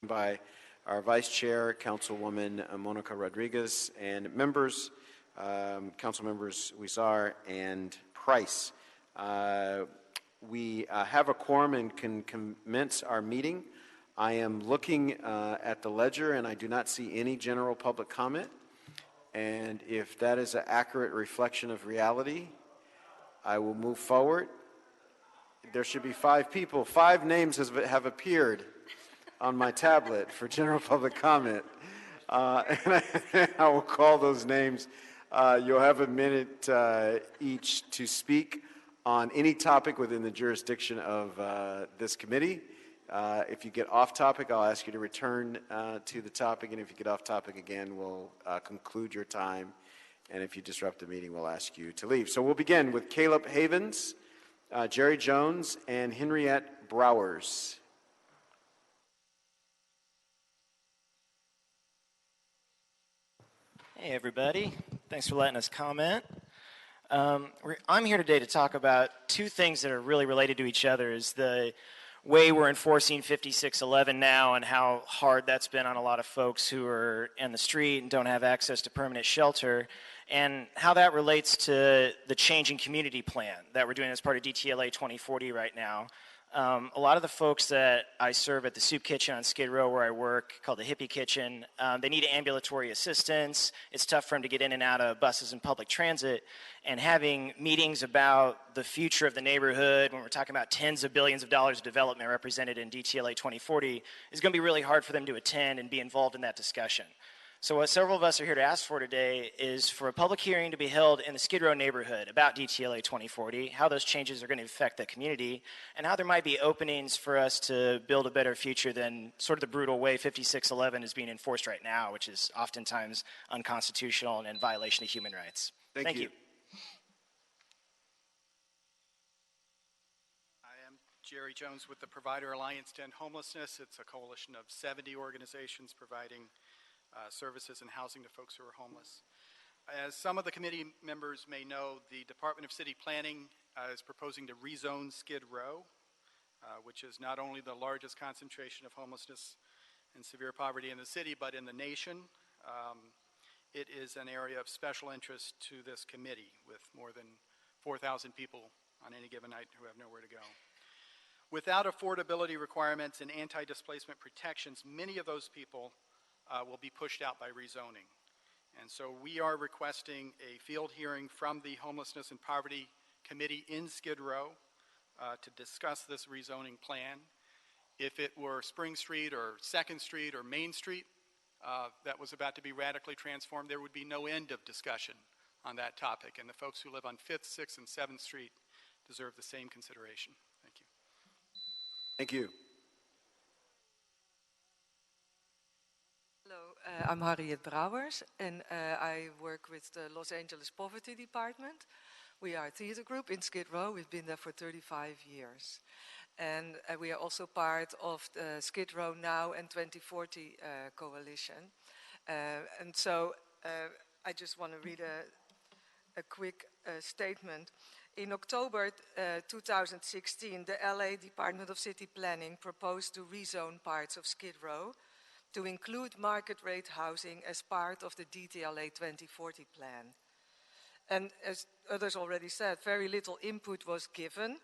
by our Vice Chair, Councilwoman Monica Rodriguez, and members, Council Members Huizar and Price. We have a quorum and can commence our meeting. I am looking at the ledger and I do not see any general public comment. And if that is an accurate reflection of reality, I will move forward. There should be 5 people. 5 names have appeared on my tablet for general public comment. And I will call those names. You'll have a minute each to speak on any topic within the jurisdiction of this committee. If you get off topic, I'll ask you to return to the topic, and if you get off topic again, we'll conclude your time, and if you disrupt the meeting, we'll ask you to leave. So we'll begin with Caleb Havens, Jerry Jones, and Henriette Browers. Hey everybody, thanks for letting us comment. I'm here today to talk about 2 things that are really related to each other. Is the way we're enforcing 5611 now and how hard that's been on a lot of folks who are in the street and don't have access to permanent shelter, and how that relates to the changing community plan that we're doing as part of DTLA 2040 right now. A lot of the folks that I serve at the soup kitchen on Skid Row where I work, called the Hippie Kitchen, they need ambulatory assistance. It's tough for them to get in and out of buses and public transit. And having meetings about the future of the neighborhood, when we're talking about tens of billions of dollars of development represented in DTLA 2040, is going to be really hard for them to attend and be involved in that discussion. So what several of us are here to ask for today is for a public hearing to be held in the Skid Row neighborhood about DTLA 2040, how those changes are going to affect the community, and how there might be openings for us to build a better future than sort of the brutal way 5611 is being enforced right now, which is oftentimes unconstitutional and in violation of human rights. Thank you. I am Jerry Jones with the Provider Alliance to End Homelessness. It's a coalition of 70 organizations providing services and housing to folks who are homeless. As some of the committee members may know, the Department of City Planning is proposing to rezone Skid Row, which is not only the largest concentration of homelessness and severe poverty in the city, but in the nation. It is an area of special interest to this committee, with more than 4,000 people on any given night who have nowhere to go. Without affordability requirements and anti-displacement protections, many of those people will be pushed out by rezoning. And so we are requesting a field hearing from the Homelessness and Poverty Committee in Skid Row to discuss this rezoning plan. If it were Spring Street or 2nd Street or Main Street that was about to be radically transformed, there would be no end of discussion on that topic. And the folks who live on 5th, 6th, and 7th Street deserve the same consideration. Thank you. Thank you. Hello, I'm Harriet Brouwers, and I work with the Los Angeles Poverty Department. We are a theater group in Skid Row. We've been there for 35 years. And we are also part of the Skid Row Now and 2040 coalition. And so I just want to read a quick statement. In October 2016, the LA Department of City Planning proposed to rezone parts of Skid Row to include market rate housing as part of the DTLA 2040 plan. And as others already said, very little input was given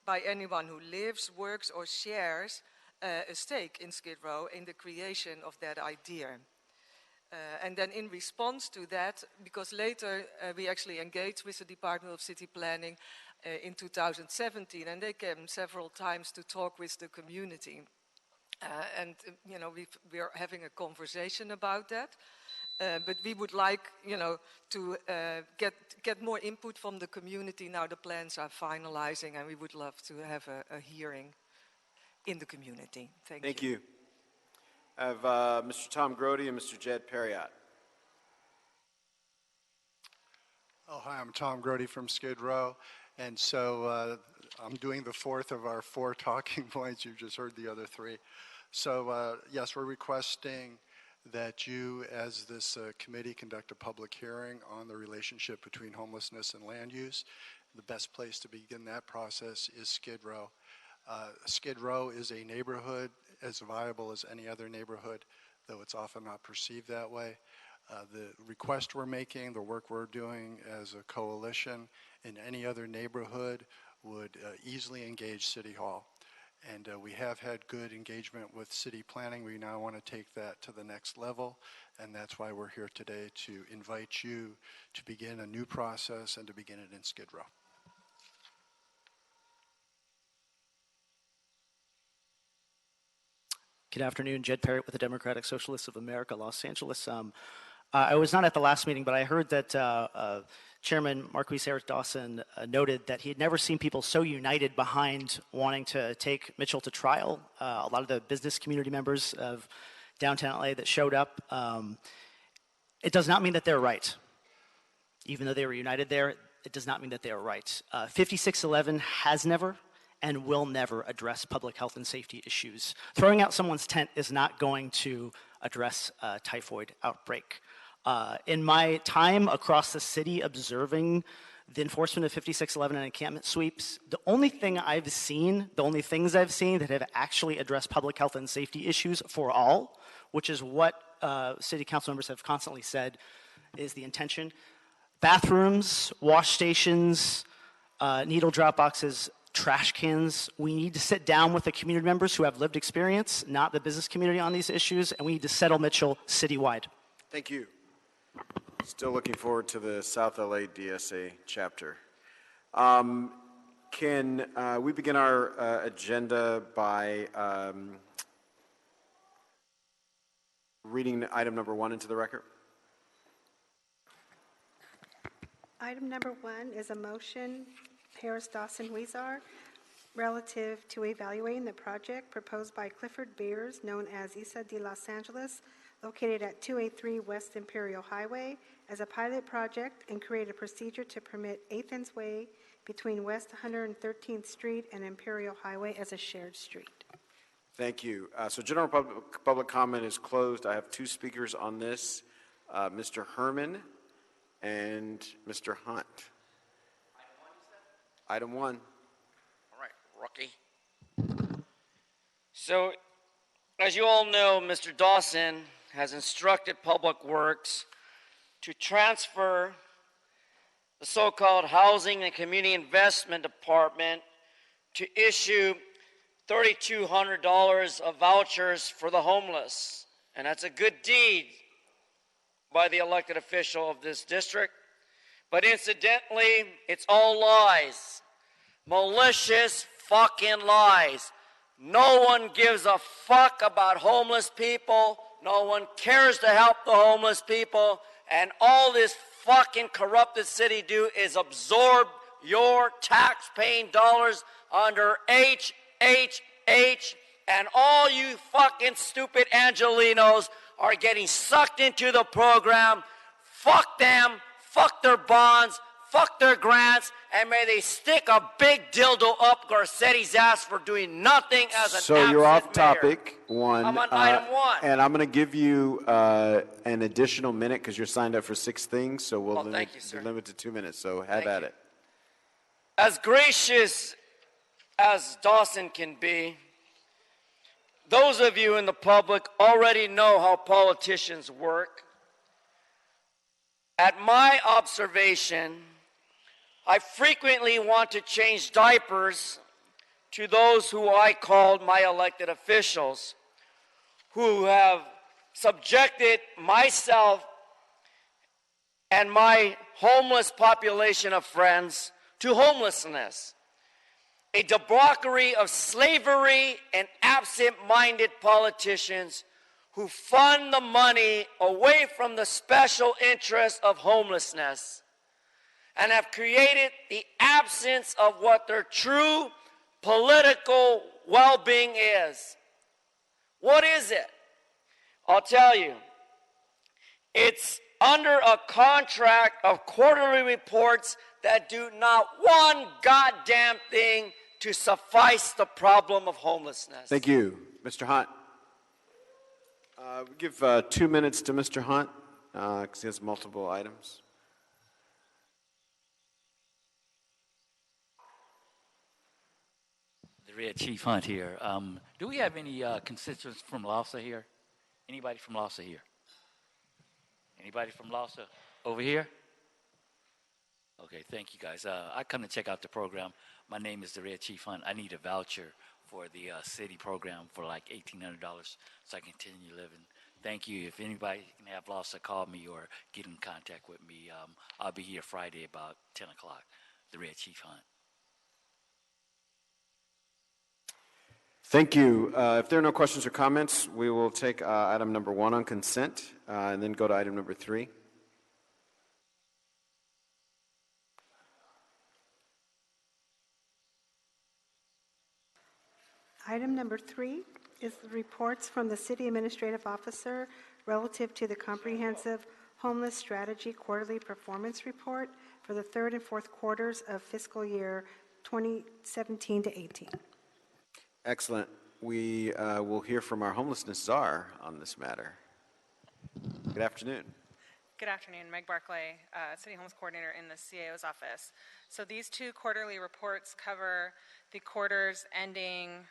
by anyone who lives, works, or shares a stake in Skid Row in the creation of that idea. And then in response to that, because later we actually engaged with the Department of City Planning in 2017, and they came several times to talk with the community. And you know, we are having a conversation about that, but we would like, you know, to get more input from the community. Now the plans are finalizing, and we would love to have a hearing in the community. Thank you. I have Mr. Tom Grody and Mr. Jed Perriott. Oh, hi, I'm Tom Grody from Skid Row, and so I'm doing the 4th of our 4 talking points. You've just heard the other 3. So yes, we're requesting that you, as this committee, conduct a public hearing on the relationship between homelessness and land use. The best place to begin that process is Skid Row. Skid Row is a neighborhood as viable as any other neighborhood, though it's often not perceived that way. The request we're making, the work we're doing as a coalition in any other neighborhood would easily engage City Hall. And we have had good engagement with city planning. We now want to take that to the next level, and that's why we're here today, to invite you to begin a new process and to begin it in Skid Row. Good afternoon, Jed Parrott with the Democratic Socialists of America, Los Angeles. I was not at the last meeting, but I heard that Chairman Marquise Harris Dawson noted that he had never seen people so united behind wanting to take Mitchell to trial. A lot of the business community members of downtown LA that showed up, it does not mean that they're right. Even though they were united there, it does not mean that they are right. 5611 has never and will never address public health and safety issues. Throwing out someone's tent is not going to address a typhoid outbreak. In my time across the city observing the enforcement of 5611 and encampment sweeps, the only things I've seen that have actually addressed public health and safety issues for all, which is what city council members have constantly said is the intention. Bathrooms, wash stations, needle drop boxes, trash cans. We need to sit down with the community members who have lived experience, not the business community, on these issues, and we need to settle Mitchell citywide. Thank you. Still looking forward to the South LA DSA chapter. Can we begin our agenda by reading item number 1 into the record? Item number 1 is a motion, Harris-Dawson-Huizar, relative to evaluating the project proposed by Clifford Beers, known as Isa de Los Angeles, located at 283 West Imperial Highway, as a pilot project, and create a procedure to permit Athens Way between West 113th Street and Imperial Highway as a shared street. Thank you. So general public comment is closed. I have 2 speakers on this, Mr. Herman and Mr. Hunt. Item 1. All right, rookie. So, as you all know, Mr. Dawson has instructed Public Works to transfer the so-called Housing and Community Investment Department to issue $3,200 of vouchers for the homeless. And that's a good deed by the elected official of this district. But incidentally, it's all lies. Malicious fucking lies. No one gives a fuck about homeless people. No one cares to help the homeless people. And all this fucking corrupted city do is absorb your tax-paying dollars under HHH. And all you fucking stupid Angelinos are getting sucked into the program. Fuck them. Fuck their bonds, fuck their grants, and may they stick a big dildo up Garcetti's ass for doing nothing as an So you're off mayor. topic, 1. I'm on item 1. And I'm going to give you an additional minute because you're signed up for 6 things, so we'll limit, thank you, sir. limit to 2 minutes, so have Thank at you. it. As gracious as Dawson can be, those of you in the public already know how politicians work. At my observation, I frequently want to change diapers to those who I called my elected officials, who have subjected myself and my homeless population of friends to homelessness, a debauchery of slavery and absent-minded politicians who fund the money away from the special interests of homelessness and have created the absence of what their true political well-being is. What is it? I'll tell you. It's under a contract of quarterly reports that do not one goddamn thing to suffice the problem of homelessness. Thank you. Mr. Hunt. We give 2 minutes to Mr. Hunt because he has multiple items. The Red Chief Hunt here. Do we have any constituents from LAFSA here? Anybody from LAFSA here? Anybody from LAFSA over here? Okay, thank you guys. I come to check out the program. My name is the Red Chief Hunt. I need a voucher for the city program for like $1,800 so I can continue living. Thank you. If anybody can have LAFSA call me or get in contact with me, I'll be here Friday about 10 o'clock. The Red Chief Hunt. Thank you. If there are no questions or comments, we will take item number 1 on consent and then go to item number 3. Item number 3 is the reports from the City Administrative Officer relative to the Comprehensive Homeless Strategy Quarterly Performance Report for the third and fourth quarters of fiscal year 2017 to 18. Excellent. We will hear from our homelessness czar on this matter. Good afternoon. Good afternoon. Meg Barclay, City Homeless Coordinator in the CAO's office. So these 2 quarterly reports cover the quarters ending,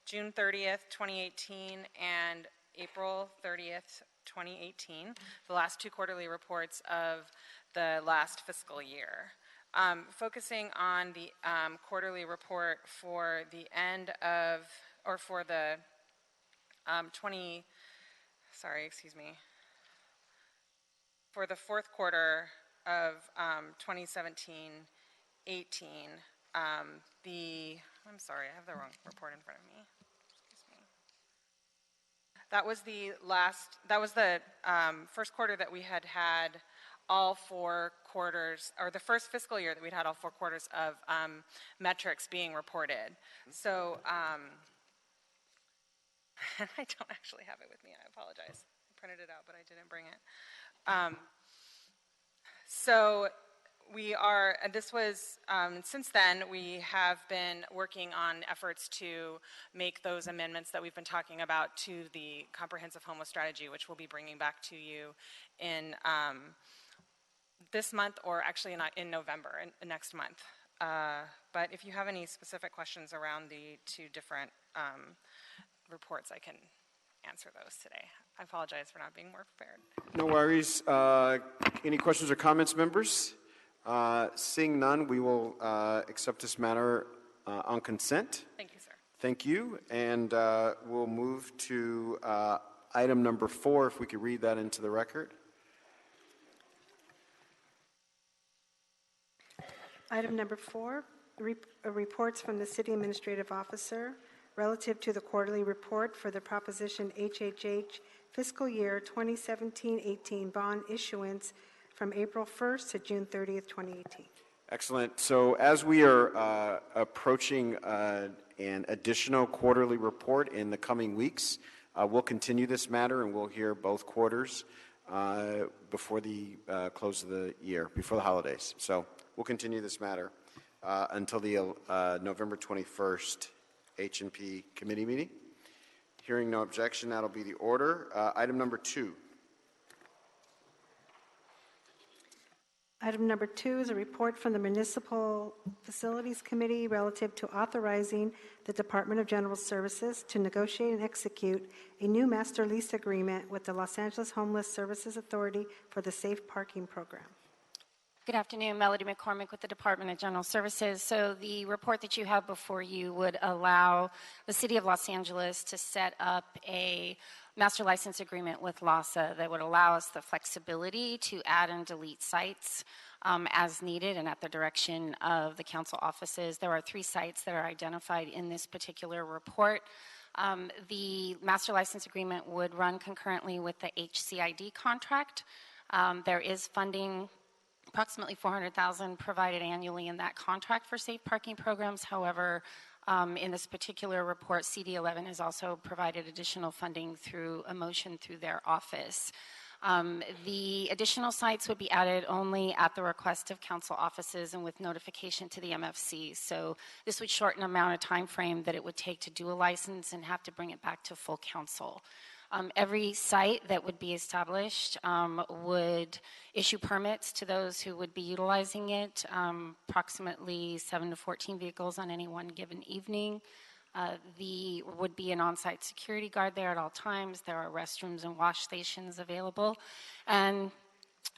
June 30th, 2018 and April 30th, 2018, the last 2 quarterly reports of the last fiscal year. Focusing on the quarterly report for the end of, or for the for the fourth quarter of 2017-18, I'm sorry, I have the wrong report in front of me. Excuse me. That was the first quarter that we had all 4 quarters, or the first fiscal year that we'd had all 4 quarters of metrics being reported. So, and I don't actually have it with me, I apologize. I printed it out, but I didn't bring it. So we are, this was, since then, we have been working on efforts to make those amendments that we've been talking about to the Comprehensive Homeless Strategy, which we'll be bringing back to you in this month, or actually in November, next month. But if you have any specific questions around the 2 different reports, I can answer those today. I apologize for not being more prepared. No worries. Any questions or comments, members? Seeing none, we will accept this matter on consent. Thank you, sir. Thank you. And we'll move to item number 4, if we could read that into the record. Item number 4, reports from the City Administrative Officer relative to the quarterly report for the Proposition HHH fiscal year 2017-18 bond issuance from April 1st to June 30th, 2018. Excellent. So as we are approaching an additional quarterly report in the coming weeks, we'll continue this matter and we'll hear both quarters before the close of the year, before the holidays. So we'll continue this matter until the November 21st H&P committee meeting. Hearing no objection, that'll be the order. Item number 2. Item number 2 is a report from the Municipal Facilities Committee relative to authorizing the Department of General Services to negotiate and execute a new master lease agreement with the Los Angeles Homeless Services Authority for the Safe Parking Program. Good afternoon, Melody McCormick with the Department of General Services. So the report that you have before you would allow the City of Los Angeles to set up a master license agreement with LAHSA that would allow us the flexibility to add and delete sites as needed and at the direction of the council offices. There are 3 sites that are identified in this particular report. The master license agreement would run concurrently with the HCID contract. There is funding, approximately $400,000 provided annually in that contract for safe parking programs. However, in this particular report, CD11 has also provided additional funding through a motion through their office. The additional sites would be added only at the request of council offices and with notification to the MFC. So this would shorten the amount of time frame that it would take to do a license and have to bring it back to full council. Every site that would be established would issue permits to those who would be utilizing it, approximately 7 to 14 vehicles on any one given evening. Would be an on-site security guard there at all times. There are restrooms and wash stations available. And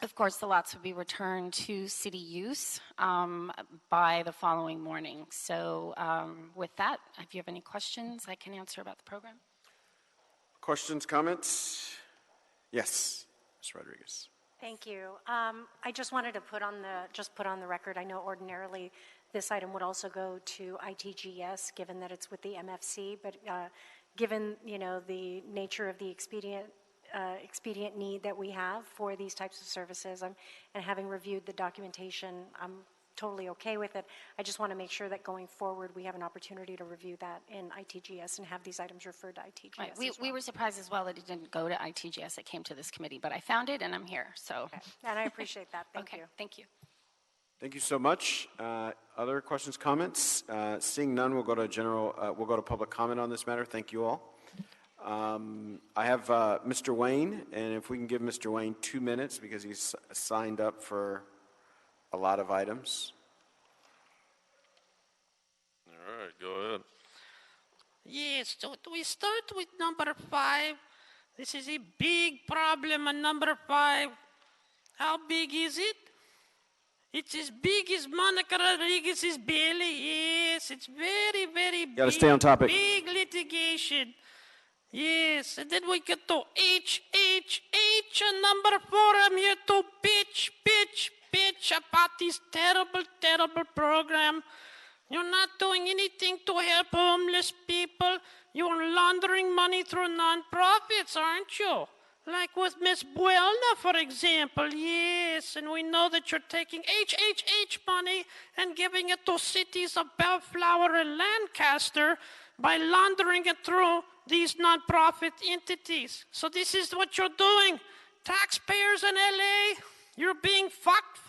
of course, the lots would be returned to city use by the following morning. So with that, if you have any questions, I can answer about the program. Questions, comments? Yes, Ms. Rodriguez. Thank you. I just wanted to put on the record, I know ordinarily this item would also go to ITGS, given that it's with the MFC, but given, the nature of the expedient need that we have for these types of services, and having reviewed the documentation, I'm totally okay with it. I just want to make sure that going forward, we have an opportunity to review that in ITGS and have these items referred to ITGS. Right. We were surprised as well that it didn't go to ITGS. It came to this committee, but I found it and I'm here. So. Okay. And I appreciate that. Thank you. Thank you. Thank you so much. Other questions, comments? Seeing none, we'll go to public comment on this matter. Thank you all. I have Mr. Wayne, and if we can give Mr. Wayne 2 minutes because he's signed up for a lot of items. All right, go ahead. Yes, so we start with number 5. This is a big problem on number 5. How big is it? It's as big as Monica Rodriguez's belly. Yes, it's very, very big. Gotta stay on topic. Big litigation. Yes, and then we get to H, and number 4, I'm here to bitch about this terrible, terrible program. You're not doing anything to help homeless people. You're laundering money through nonprofits, aren't you? Like with Miss Buelna, for example. Yes, and we know that you're taking HHH money and giving it to cities of Bellflower and Lancaster by laundering it through these nonprofit entities. So this is what you're doing. Taxpayers in LA, you're being fucked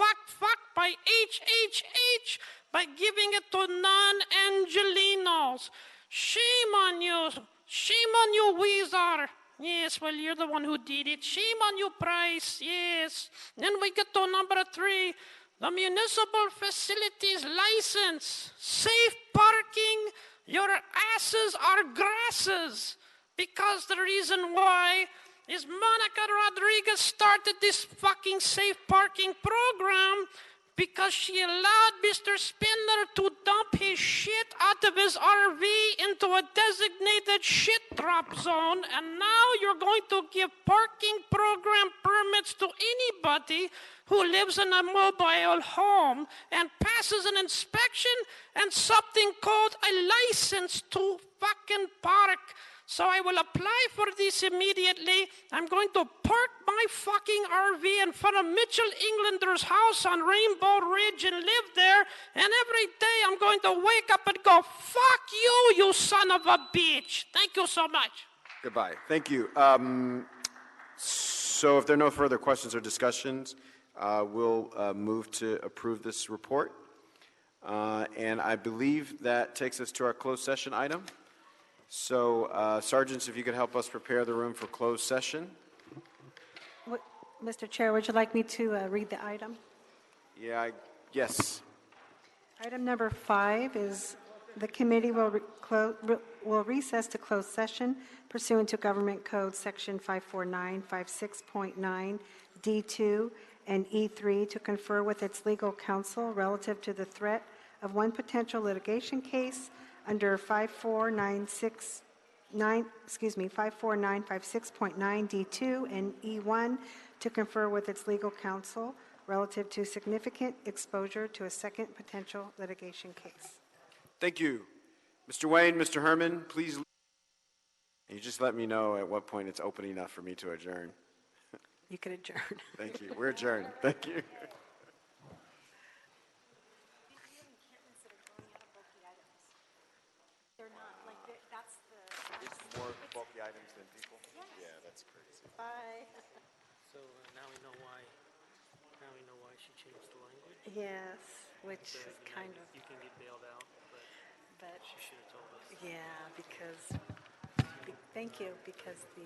by HHH by giving it to non-Angelinos. Shame on you. Shame on you, Weezer. Yes, well, you're the one who did it. Shame on you, Price. Yes. Then we get to number 3, the municipal facilities license. Safe parking. Your asses are grasses. Because the reason why is Monica Rodriguez started this fucking safe parking program because she allowed Mr. Spindler to dump his shit out of his RV into a designated shit drop zone, and now you're going to give parking program permits to anybody who lives in a mobile home and passes an inspection and something called a license to fucking park. So I will apply for this immediately. I'm going to park my fucking RV in front of Mitchell Englander's house on Rainbow Ridge and live there. And every day I'm going to wake up and go, fuck you, you son of a bitch. Thank you so much. Goodbye. Thank you. So if there are no further questions or discussions, we'll move to approve this report. And I believe that takes us to our closed session item. So, Sergeants, if you could help us prepare the room for closed session. Mr. Chair, would you like me to read the item? Yeah, yes. Item number 5 is the committee will recess to closed session pursuant to Government Code Section 54956.9 D2 and E3 to confer with its legal counsel relative to the threat of one potential litigation case under 54956.9 D2 and E1 to confer with its legal counsel relative to significant exposure to a second potential litigation case. Thank you. Mr. Wayne, Mr. Herman, please. You just let me know at what point it's open enough for me to adjourn. You can adjourn. Thank you. We're adjourned. Thank you. More bulky items than people? Yes. Yeah, that's crazy. Bye. So now we know why she changed the language. Yes, which is kind of. You can get bailed out, but she should have told us. Yeah, because Thank you, because the